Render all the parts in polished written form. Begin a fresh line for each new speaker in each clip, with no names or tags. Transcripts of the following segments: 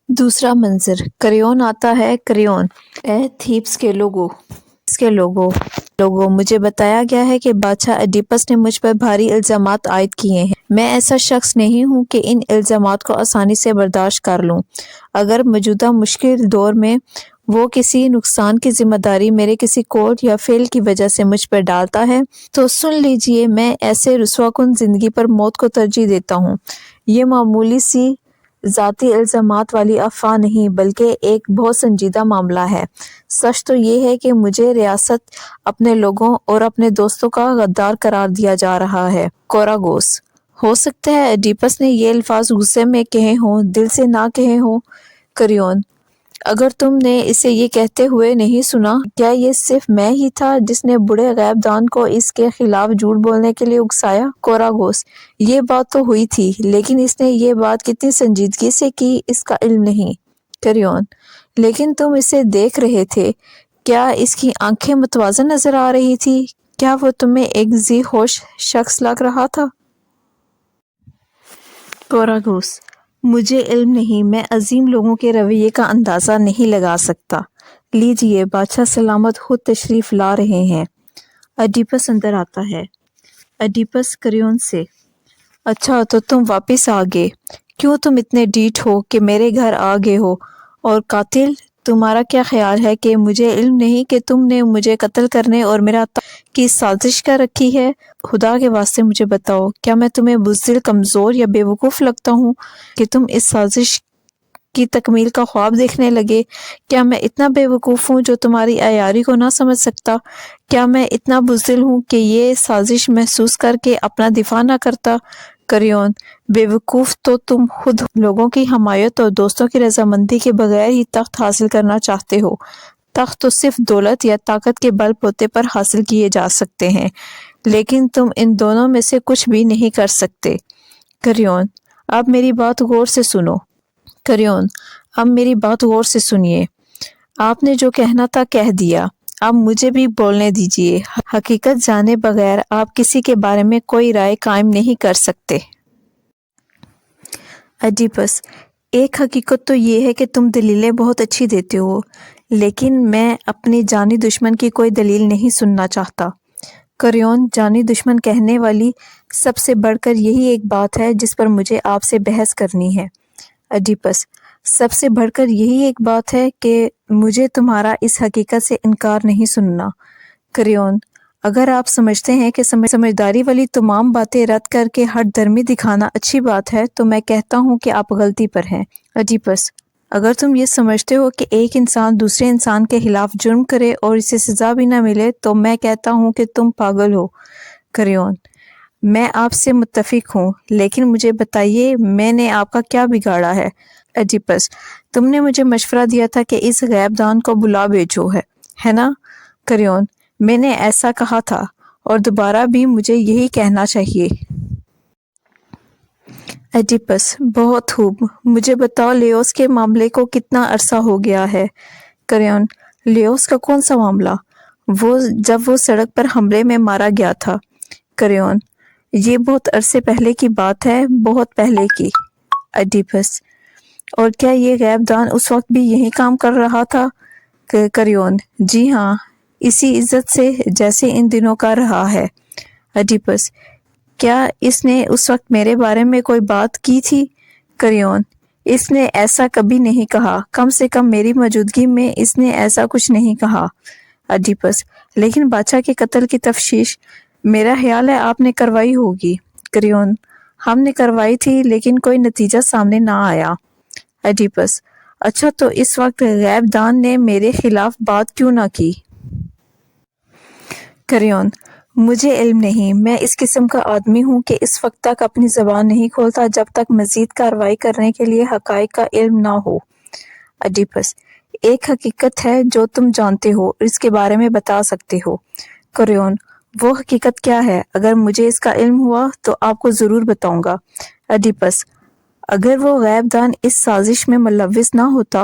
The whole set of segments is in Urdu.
دوسرا منظر، کریون آتا ہے۔ کریون: اے تھیبس کے لوگوں، مجھے بتایا گیا ہے کہ بادشاہ ایڈیپس نے مجھ پر بھاری الزامات عائد کیے ہیں۔ میں ایسا شخص نہیں ہوں کہ ان الزامات کو آسانی سے برداشت کر لوں۔ اگر موجودہ مشکل دور میں وہ کسی نقصان کی ذمہ داری میرے کسی قول یا فعل کی وجہ سے مجھ پر ڈالتا ہے تو سن لیجئے، میں ایسے رسوا کن زندگی پر موت کو ترجیح دیتا ہوں۔ یہ معمولی سی ذاتی الزامات والی افواہ نہیں بلکہ ایک بہت سنجیدہ معاملہ ہے۔ سچ تو یہ ہے کہ مجھے ریاست، اپنے لوگوں اور اپنے دوستوں کا غدار قرار دیا جا رہا ہے۔ کوراگوس: ہو سکتا ہے ایڈیپس نے یہ الفاظ غصے میں کہے ہوں، دل سے نہ کہے ہوں۔ کریون: اگر تم نے اسے یہ کہتے ہوئے نہیں سنا، کیا یہ صرف میں ہی تھا جس نے بوڑھے غیب دان کو اس کے خلاف جھوٹ بولنے کے لیے اکسایا؟ کوراگوس: یہ بات تو ہوئی تھی، لیکن اس نے یہ بات کتنی سنجیدگی سے کی اس کا علم نہیں۔ کریون: لیکن تم اسے دیکھ رہے تھے، کیا اس کی آنکھیں متوازن نظر آ رہی تھی؟ کیا وہ تمہیں ایک ذی ہوش شخص لگ رہا تھا؟ کوراگوس: مجھے علم نہیں، میں عظیم لوگوں کے رویے کا اندازہ نہیں لگا سکتا۔ لیجئے، بادشاہ سلامت خود تشریف لا رہے ہیں۔ ایڈیپس اندر آتا ہے۔ ایڈیپس کریون سے: اچھا تو تم واپس آ گئے، کیوں تم اتنے ڈھیٹ ہو کہ میرے گھر آ گئے ہو؟ اور قاتل، تمہارا کیا خیال ہے کہ مجھے علم نہیں کہ تم نے مجھے قتل کرنے اور میرا کی سازش کر رکھی ہے؟ خدا کے واسطے مجھے بتاؤ، کیا میں تمہیں بزدل، کمزور یا بے وقوف لگتا ہوں کہ تم اس سازش کی تکمیل کا خواب دیکھنے لگے؟ کیا میں اتنا بے وقوف ہوں جو تمہاری عیاری کو نہ سمجھ سکتا؟ کیا میں اتنا بزدل ہوں کہ یہ سازش محسوس کر کے اپنا دفاع نہ کرتا؟ کریون: بے وقوف تو تم خود لوگوں کی حمایت اور دوستوں کی رضامندی کے بغیر ہی تخت حاصل کرنا چاہتے ہو۔ تخت تو صرف دولت یا طاقت کے بل بوتے پر حاصل کیے جا سکتے ہیں، لیکن تم ان دونوں میں سے کچھ بھی نہیں کر سکتے۔ کریون: اب میری بات غور سے سنو۔ کریون: اب میری بات غور سے سنیے۔ آپ نے جو کہنا تھا کہہ دیا، اب مجھے بھی بولنے دیجیے۔ حقیقت جانے بغیر آپ کسی کے بارے میں کوئی رائے قائم نہیں کر سکتے۔ ایڈیپس: ایک حقیقت تو یہ ہے کہ تم دلیلیں بہت اچھی دیتے ہو، لیکن میں اپنی جانی دشمن کی کوئی دلیل نہیں سننا چاہتا۔ کریون: جانی دشمن کہنے والی سب سے بڑھ کر یہی ایک بات ہے جس پر مجھے آپ سے بحث کرنی ہے۔ ایڈیپس: سب سے بڑھ کر یہی ایک بات ہے کہ مجھے تمہارا اس حقیقت سے انکار نہیں سننا۔ کریون: اگر آپ سمجھتے ہیں کہ سمجھداری والی تمام باتیں رد کر کے ہٹ درمی دکھانا اچھی بات ہے تو میں کہتا ہوں کہ آپ غلطی پر ہیں۔ ایڈیپس: اگر تم یہ سمجھتے ہو کہ ایک انسان دوسرے انسان کے خلاف جرم کرے اور اسے سزا بھی نہ ملے تو میں کہتا ہوں کہ تم پاگل ہو۔ کریون: میں آپ سے متفق ہوں، لیکن مجھے بتائیے میں نے آپ کا کیا بگاڑا ہے؟ ایڈیپس: تم نے مجھے مشورہ دیا تھا کہ اس غیب دان کو بلا بھیجو، ہے نا؟ کریون: میں نے ایسا کہا تھا، اور دوبارہ بھی مجھے یہی کہنا چاہیے۔ ایڈیپس: بہت خوب، مجھے بتاؤ لیوس کے معاملے کو کتنا عرصہ ہو گیا ہے؟ کریون: لیوس کا کون سا معاملہ؟ جب وہ سڑک پر حملے میں مارا گیا تھا۔ کریون: یہ بہت عرصے پہلے کی بات ہے، بہت پہلے کی۔ ایڈیپس: اور کیا یہ غیب دان اس وقت بھی یہی کام کر رہا تھا؟ کریون: جی ہاں، اسی عزت سے جیسے ان دنوں کر رہا ہے۔ ایڈیپس: کیا اس نے اس وقت میرے بارے میں کوئی بات کی تھی؟ کریون: اس نے ایسا کبھی نہیں کہا، کم سے کم میری موجودگی میں اس نے ایسا کچھ نہیں کہا۔ ایڈیپس: لیکن بادشاہ کے قتل کی تفتیش میرا خیال ہے آپ نے کروائی ہوگی۔ کریون: ہم نے کروائی تھی، لیکن کوئی نتیجہ سامنے نہ آیا۔ ایڈیپس: اچھا تو اس وقت غیب دان نے میرے خلاف بات کیوں نہ کی؟ کریون: مجھے علم نہیں، میں اس قسم کا آدمی ہوں کہ اس وقت تک اپنی زبان نہیں کھولتا جب تک مزید کارروائی کرنے کے لیے حقائق کا علم نہ ہو۔ ایڈیپس: ایک حقیقت ہے جو تم جانتے ہو اور اس کے بارے میں بتا سکتے ہو۔ کریون: وہ حقیقت کیا ہے؟ اگر مجھے اس کا علم ہوا تو آپ کو ضرور بتاؤں گا۔ ایڈیپس: اگر وہ غیب دان اس سازش میں ملوث نہ ہوتا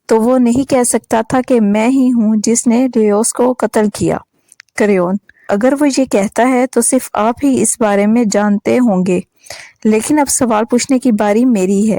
تو وہ نہیں کہہ سکتا تھا کہ میں ہی ہوں جس نے لیوس کو قتل کیا۔ کریون: اگر وہ یہ کہتا ہے تو صرف آپ ہی اس بارے میں جانتے ہوں گے، لیکن اب سوال پوچھنے کی باری میری ہے۔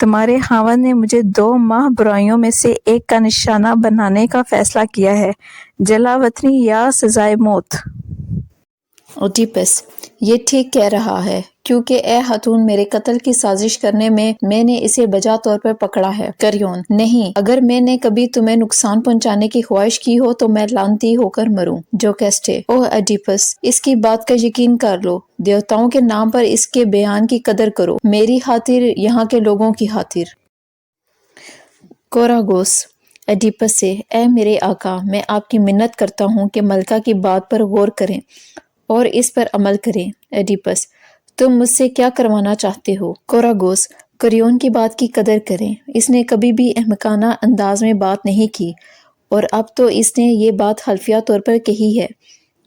تمہارے خاوند نے مجھے 2 ماہ برائیوں میں سے ایک کا نشانہ بنانے کا فیصلہ کیا ہے، جلا وطنی یا سزائے موت۔
اوڈیپس: یہ ٹھیک کہہ رہا ہے، کیونکہ اے خاتون میرے قتل کی سازش کرنے میں نے اسے بجا طور پر پکڑا ہے۔ کریون: نہیں، اگر میں نے کبھی تمہیں نقصان پہنچانے کی خواہش کی ہو تو میں لعنتی ہو کر مروں۔ جوکسٹے: اوہ ایڈیپس، اس کی بات کا یقین کر لو، دیوتاؤں کے نام پر اس کے بیان کی قدر کرو، میری خاطر، یہاں کے لوگوں کی خاطر۔ کوراگوس ایڈیپس سے: اے میرے آقا، میں آپ کی منت کرتا ہوں کہ ملکہ کی بات پر غور کریں اور اس پر عمل کریں۔ ایڈیپس: تم مجھ سے کیا کروانا چاہتے ہو؟ کوراگوس: کریون کی بات کی قدر کریں، اس نے کبھی بھی احمقانہ انداز میں بات نہیں کی، اور اب تو اس نے یہ بات خفیہ طور پر کہی ہے۔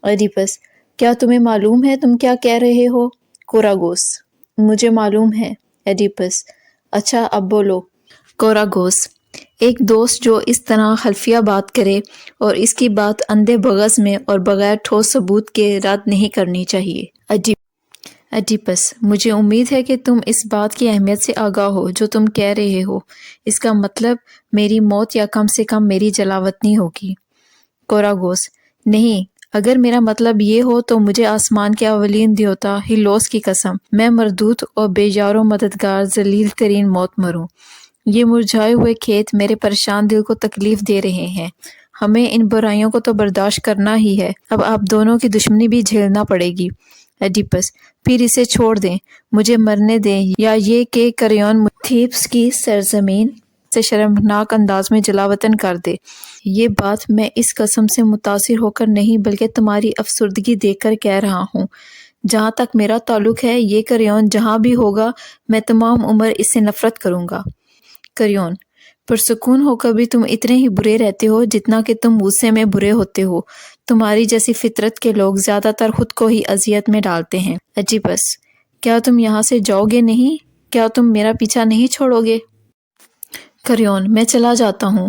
ایڈیپس: کیا تمہیں معلوم ہے تم کیا کہہ رہے ہو؟ کوراگوس: مجھے معلوم ہے۔ ایڈیپس: اچھا، اب بولو۔ کوراگوس: ایک دوست جو اس طرح خفیہ بات کرے اور اس کی بات اندھے بغض میں اور بغیر ٹھوس ثبوت کے رد نہیں کرنی چاہیے۔ ایڈیپس: مجھے امید ہے کہ تم اس بات کی اہمیت سے آگاہ ہو جو تم کہہ رہے ہو، اس کا مطلب میری موت یا کم سے کم میری جلاوطنی ہوگی۔ کوراگوس: نہیں، اگر میرا مطلب یہ ہو تو مجھے آسمان کے اولین دیوتا ہیلوس کی قسم، میں مردود اور بے یار و مددگار ذلیل ترین موت مروں۔ یہ مرجھائے ہوئے کھیت میرے پریشان دل کو تکلیف دے رہے ہیں، ہمیں ان برائیوں کو تو برداشت کرنا ہی ہے، اب آپ دونوں کی دشمنی بھی جھیلنا پڑے گی۔ ایڈیپس: پھر اسے چھوڑ دیں، مجھے مرنے دیں، یا یہ کہ کریون تھیبس کی سرزمین سے شرمناک انداز میں جلاوطن کر دے۔ یہ بات میں اس قسم سے متاثر ہو کر نہیں بلکہ تمہاری افسردگی دیکھ کر کہہ رہا ہوں۔ جہاں تک میرا تعلق ہے، یہ کریون جہاں بھی ہوگا میں تمام عمر اس سے نفرت کروں گا۔ کریون: پرسکون ہو کر بھی تم اتنے ہی برے رہتے ہو جتنا کہ تم غصے میں برے ہوتے ہو، تمہاری جیسی فطرت کے لوگ زیادہ تر خود کو ہی اذیت میں ڈالتے ہیں۔ ایڈیپس: کیا تم یہاں سے جاؤ گے نہیں؟ کیا تم میرا پیچھا نہیں چھوڑو گے؟ کریون: میں چلا جاتا ہوں،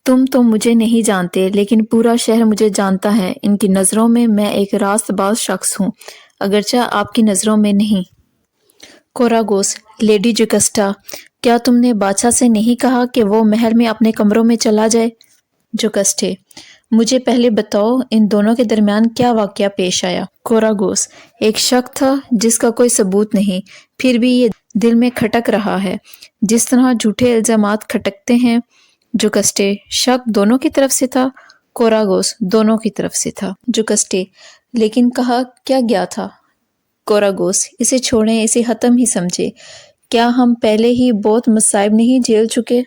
تم تو مجھے نہیں جانتے لیکن پورا شہر مجھے جانتا ہے، ان کی نظروں میں میں ایک راست باز شخص ہوں، اگرچہ آپ کی نظروں میں نہیں۔ کوراگوس: لیڈی جوکسٹا، کیا تم نے بادشاہ سے نہیں کہا کہ وہ محل میں اپنے کمروں میں چلا جائے؟ جوکسٹے: مجھے پہلے بتاؤ ان دونوں کے درمیان کیا واقعہ پیش آیا؟ کوراگوس: ایک شک تھا جس کا کوئی ثبوت نہیں، پھر بھی یہ دل میں کھٹک رہا ہے، جس طرح جھوٹے الزامات کھٹکتے ہیں۔ جوکسٹے: شک دونوں کی طرف سے تھا؟ کوراگوس: دونوں کی طرف سے تھا۔ جوکسٹے: لیکن کہا کیا گیا تھا؟ کوراگوس: اسے چھوڑیں، اسے ختم ہی سمجھے، کیا ہم پہلے ہی بہت مصائب نہیں جھیل چکے؟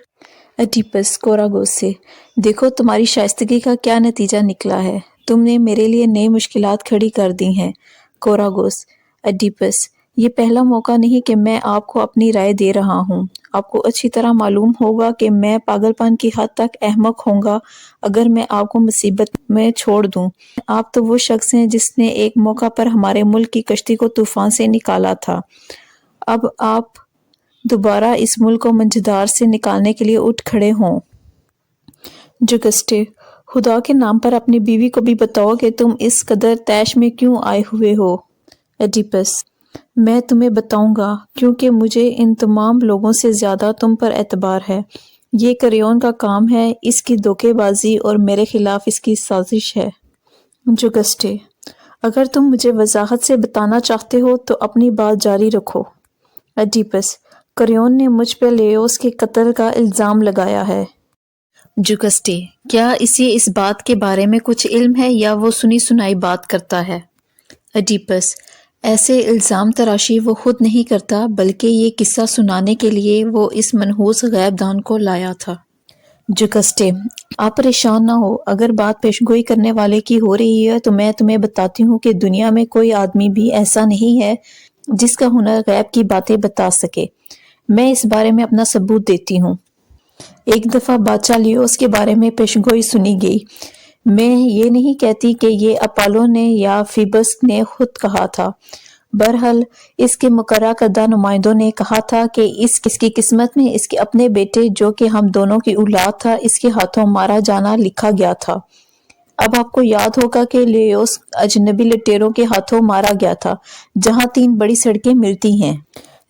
ایڈیپس کوراگوس سے: دیکھو تمہاری شائستگی کا کیا نتیجہ نکلا ہے، تم نے میرے لیے نئی مشکلات کھڑی کر دی ہیں۔ کوراگوس: ایڈیپس، یہ پہلا موقع نہیں کہ میں آپ کو اپنی رائے دے رہا ہوں، آپ کو اچھی طرح معلوم ہوگا کہ میں پاگل پن کی حد تک احمق ہوں گا اگر میں آپ کو مصیبت میں چھوڑ دوں۔ آپ تو وہ شخص ہیں جس نے ایک موقع پر ہمارے ملک کی کشتی کو طوفان سے نکالا تھا، اب آپ دوبارہ اس ملک کو منجھدار سے نکالنے کے لیے اٹھ کھڑے ہوں۔ جوکسٹے: خدا کے نام پر اپنی بیوی کو بھی بتاؤ کہ تم اس قدر طیش میں کیوں آئے ہوئے ہو۔ ایڈیپس: میں تمہیں بتاؤں گا کیونکہ مجھے ان تمام لوگوں سے زیادہ تم پر اعتبار ہے، یہ کریون کا کام ہے، اس کی دھوکے بازی اور میرے خلاف اس کی سازش ہے۔ جوکسٹے: اگر تم مجھے وضاحت سے بتانا چاہتے ہو تو اپنی بات جاری رکھو۔ ایڈیپس: کریون نے مجھ پہ لیوس کے قتل کا الزام لگایا ہے۔ جوکسٹے: کیا اسے اس بات کے بارے میں کچھ علم ہے یا وہ سنی سنائی بات کرتا ہے؟ ایڈیپس: ایسے الزام تراشی وہ خود نہیں کرتا بلکہ یہ قصہ سنانے کے لیے وہ اس منحوس غیب دان کو لایا تھا۔ جوکسٹے: آپ پریشان نہ ہو، اگر بات پیشگوئی کرنے والے کی ہو رہی ہے تو میں تمہیں بتاتی ہوں کہ دنیا میں کوئی آدمی بھی ایسا نہیں ہے جس کا ہنر غیب کی باتیں بتا سکے، میں اس بارے میں اپنا ثبوت دیتی ہوں۔ ایک دفعہ بادشاہ لیوس کے بارے میں پیشگوئی سنی گئی، میں یہ نہیں کہتی کہ یہ اپولو نے یا فیبس نے خود کہا تھا، بہرحال اس کے مقررہ کردہ نمائندوں نے کہا تھا کہ اس کی قسمت میں اس کے اپنے بیٹے جو کہ ہم دونوں کی اولاد تھا اس کے ہاتھوں مارا جانا لکھا گیا تھا۔ اب آپ کو یاد ہوگا کہ لیوس اجنبی لٹیروں کے ہاتھوں مارا گیا تھا جہاں 3 بڑی سڑکیں ملتی ہیں۔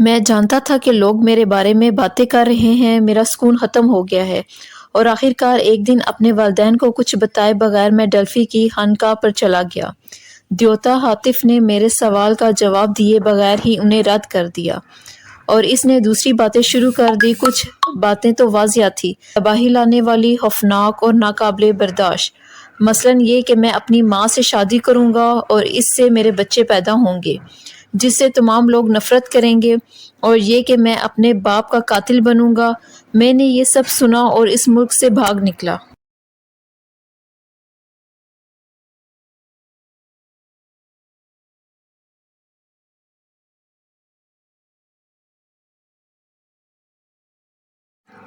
میں جانتا تھا کہ لوگ میرے بارے میں باتیں کر رہے ہیں، میرا سکون ختم ہو گیا ہے، اور آخر کار ایک دن اپنے والدین کو کچھ بتائے بغیر میں ڈلفی کی خانقاہ پر چلا گیا۔ دیوتا عاطف نے میرے سوال کا جواب دیے بغیر ہی انہیں رد کر دیا، اور اس نے دوسری باتیں شروع کر دی۔ کچھ باتیں تو واضح تھی، تباہی لانے والی، خوفناک اور ناقابل برداشت، مثلاً یہ کہ میں اپنی ماں سے شادی کروں گا اور اس سے میرے بچے پیدا ہوں گے جس سے تمام لوگ نفرت کریں گے، اور یہ کہ میں اپنے باپ کا قاتل بنوں گا۔ میں نے یہ سب سنا اور اس ملک سے بھاگ نکلا۔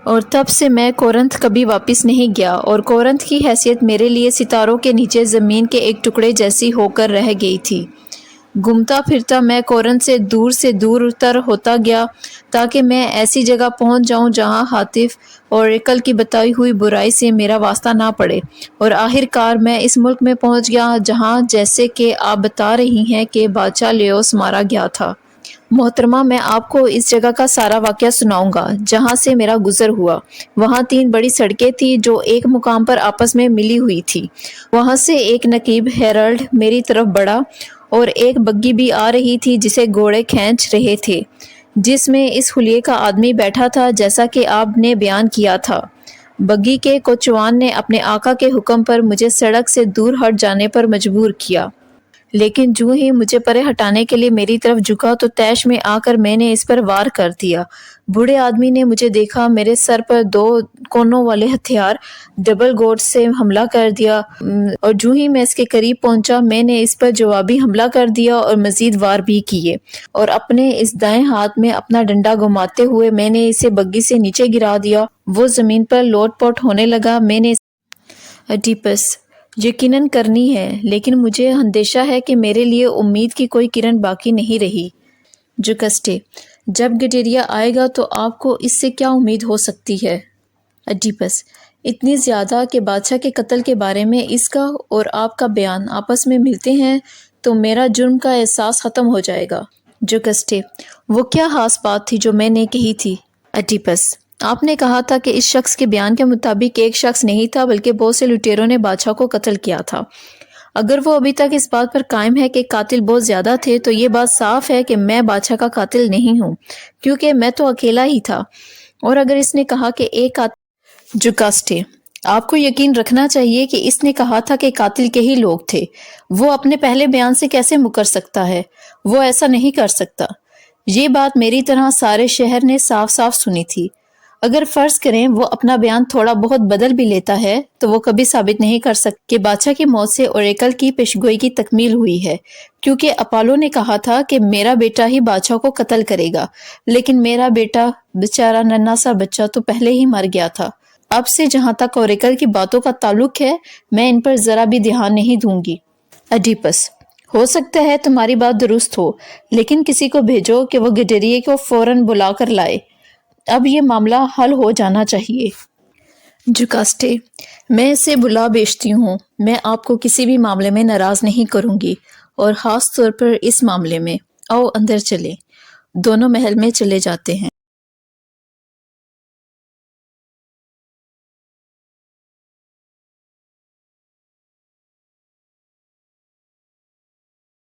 اور تب سے میں کورنتھ کبھی واپس نہیں گیا، اور کورنتھ کی حیثیت میرے لیے ستاروں کے نیچے زمین کے ایک ٹکڑے جیسی ہو کر رہ گئی تھی۔ گھومتا پھرتا میں کورنتھ سے دور تر ہوتا گیا تاکہ میں ایسی جگہ پہنچ جاؤں جہاں عاطف اور عقل کی بتائی ہوئی برائی سے میرا واسطہ نہ پڑے، اور آخر کار میں اس ملک میں پہنچ گیا جہاں، جیسے کہ آپ بتا رہی ہیں، کہ بادشاہ لیوس مارا گیا تھا۔ محترمہ، میں آپ کو اس جگہ کا سارا واقعہ سناؤں گا جہاں سے میرا گزر ہوا۔ وہاں 3 بڑی سڑکیں تھیں جو ایک مقام پر آپس میں ملی ہوئی تھی۔ وہاں سے ایک نقیب ہیرالڈ میری طرف بڑھا، اور ایک بگی بھی آ رہی تھی جسے گھوڑے کھینچ رہے تھے، جس میں اس حلیے کا آدمی بیٹھا تھا جیسا کہ آپ نے بیان کیا تھا۔ بگی کے کوچوان نے اپنے آقا کے حکم پر مجھے سڑک سے دور ہٹ جانے پر مجبور کیا، لیکن جو ہی مجھے پرے ہٹانے کے لیے میری طرف جھکا تو طیش میں آ کر میں نے اس پر وار کر دیا۔ بوڑھے آدمی نے مجھے دیکھا، میرے سر پر 2 کونوں والے ہتھیار ڈبل گوٹ سے حملہ کر دیا، اور جو ہی میں اس کے قریب پہنچا میں نے اس پر جوابی حملہ کر دیا اور مزید وار بھی کیے، اور اپنے اس دائیں ہاتھ میں اپنا ڈنڈا گھماتے ہوئے میں نے اسے بگی سے نیچے گرا دیا۔ وہ زمین پر لوٹ پوٹ ہونے لگا۔ میں نے ایڈیپس یقیناً کرنی ہے، لیکن مجھے اندیشہ ہے کہ میرے لیے امید کی کوئی کرن باقی نہیں رہی۔ جوکسٹے، جب گڈیریا آئے گا تو آپ کو اس سے کیا امید ہو سکتی ہے؟ ایڈیپس، اتنی زیادہ کہ بادشاہ کے قتل کے بارے میں اس کا اور آپ کا بیان آپس میں ملتے ہیں تو میرا جرم کا احساس ختم ہو جائے گا۔ جوکسٹے، وہ کیا خاص بات تھی جو میں نے کہی تھی؟ ایڈیپس، آپ نے کہا تھا کہ اس شخص کے بیان کے مطابق ایک شخص نہیں تھا بلکہ بہت سے لٹیروں نے بادشاہ کو قتل کیا تھا۔ اگر وہ ابھی تک اس بات پر قائم ہے کہ قاتل بہت زیادہ تھے تو یہ بات صاف ہے کہ میں بادشاہ کا قاتل نہیں ہوں، کیونکہ میں تو اکیلا ہی تھا۔ اور اگر اس نے کہا کہ ایک قاتل، جوکاسٹے، آپ کو یقین رکھنا چاہیے کہ اس نے کہا تھا کہ قاتل کے ہی لوگ تھے۔ وہ اپنے پہلے بیان سے کیسے مکر سکتا ہے؟ وہ ایسا نہیں کر سکتا۔ یہ بات میری طرح سارے شہر نے صاف صاف سنی تھی۔ اگر فرض کریں وہ اپنا بیان تھوڑا بہت بدل بھی لیتا ہے تو وہ کبھی ثابت نہیں کر سکتا کہ بادشاہ کی موت سے اوریکل کی پیشگوئی کی تکمیل ہوئی ہے، کیونکہ اپالو نے کہا تھا کہ میرا بیٹا ہی بادشاہ کو قتل کرے گا، لیکن میرا بیٹا، بیچارہ ننھا سا بچہ، تو پہلے ہی مر گیا تھا۔ اب سے جہاں تک اوریکل کی باتوں کا تعلق ہے میں ان پر ذرا بھی دھیان نہیں دوں گی۔ ایڈیپس، ہو سکتا ہے تمہاری بات درست ہو، لیکن کسی کو بھیجو کہ وہ گڈیریے کو فوراً بلا کر لائے۔ اب یہ معاملہ حل ہو جانا چاہیے۔ جوکاسٹے، میں اسے بلا بھیجتی ہوں۔ میں آپ کو کسی بھی معاملے میں ناراض نہیں کروں گی، اور خاص طور پر اس معاملے میں۔ آؤ اندر چلیں۔ دونوں محل میں چلے جاتے ہیں۔